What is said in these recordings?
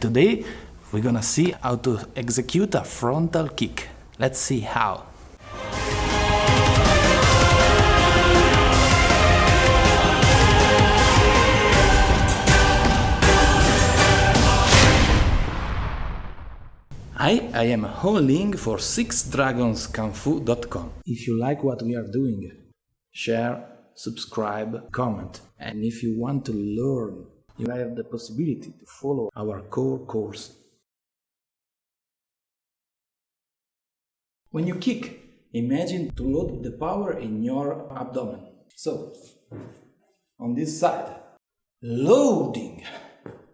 Today we're gonna see how to execute a frontal kick. Let's see how. I am Hong for sixdragonskungfu.com. If you like what we are doing, share, subscribe, comment. And if you want to learn, you have the possibility to follow our core course. When you kick, imagine to load the power in your abdomen. So, on this side, loading,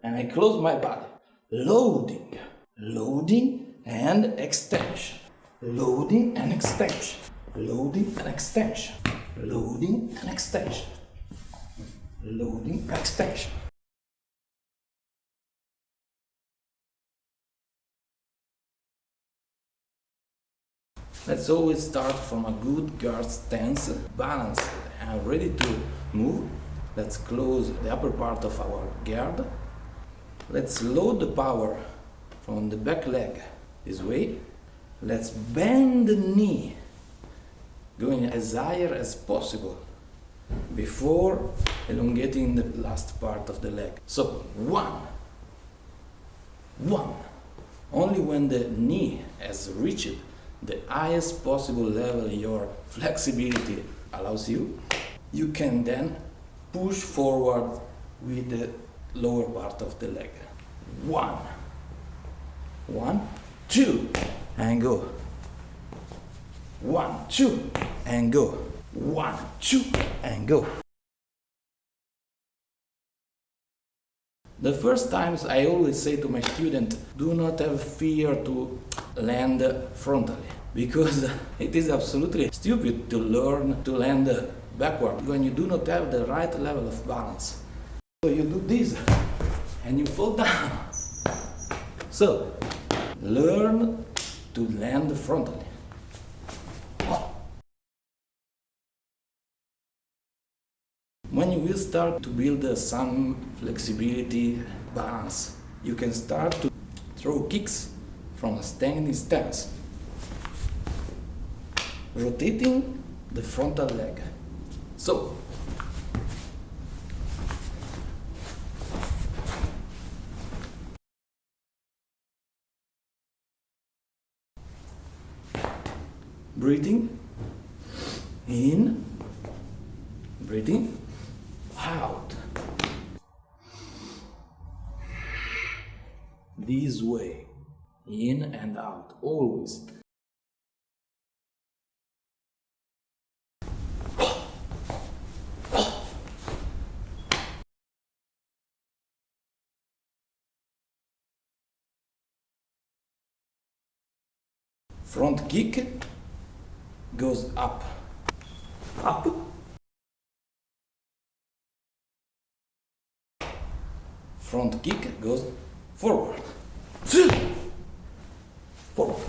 and I close my body, loading, loading and extension, loading and extension, loading and extension, loading and extension, loading and extension. Let's always start from a good guard stance, balanced and ready to move. Let's close the upper part of our guard. Let's load the power from the back leg this way. Let's bend the knee, going as higher as possible before elongating the last part of the leg. So, one. Only when the knee has reached the highest possible level your flexibility allows you, you can then push forward with the lower part of the leg. One, two, and go. 1, 2, and go. 1, 2, and go. The first times I always say to my student, do not have fear to land frontally, because it is absolutely stupid to learn to land backward when you do not have the right level of balance. So you do this and you fall down. So learn to land frontally. When you will start to build some flexibility, balance, you can start to throw kicks from a standing stance, rotating the frontal leg. So, breathing in, breathing out. This way, in and out, always. Front kick goes up, up. Front kick goes forward, forward.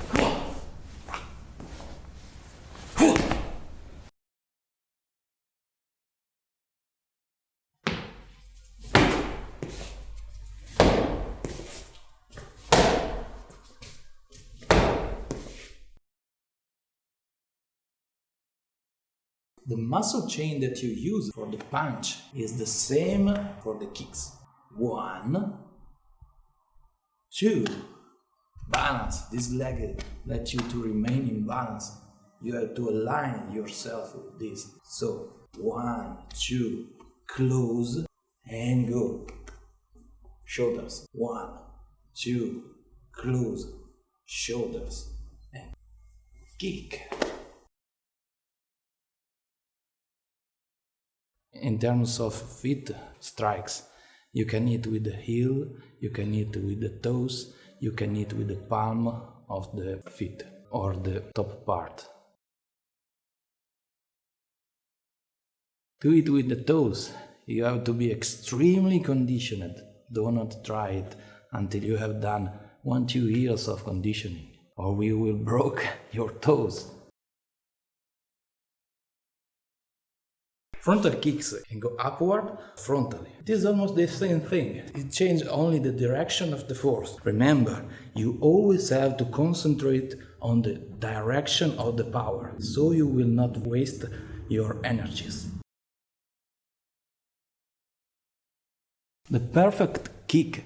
The muscle chain that you use for the punch is the same for the kicks. 1, 2, balance. This leg lets you to remain in balance. You have to align yourself with this. So 1, 2, close and go. Shoulders. 1, 2, close, shoulders, and kick. In terms of feet strikes, you can hit with the heel, you can hit with the toes, you can hit with the palm of the feet or the top part. To hit with the toes, you have to be extremely conditioned. Do not try it until you have done 1-2 years of conditioning, or we will break your toes. Frontal kicks can go upward, frontally. It is almost the same thing. It changes only the direction of the force. Remember, you always have to concentrate on the direction of the power, so you will not waste your energies. The perfect kick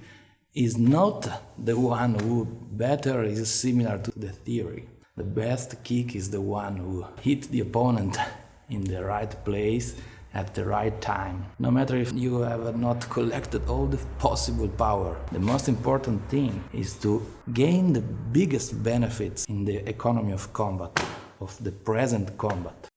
is not the one who better is similar to the theory. The best kick is the one who hit the opponent in the right place at the right time. No matter if you have not collected all the possible power, the most important thing is to gain the biggest benefits in the economy of combat, of the present combat.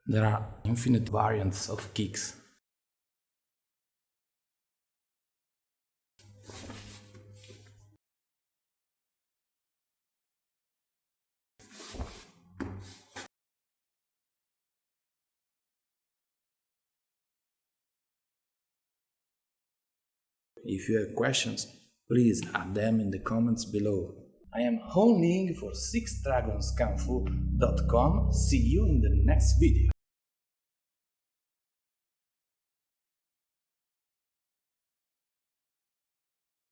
There are infinite variants of kicks. If you have questions, please add them in the comments below. I am Hong Ling for 6dragonskunfu.com. See you in the next video.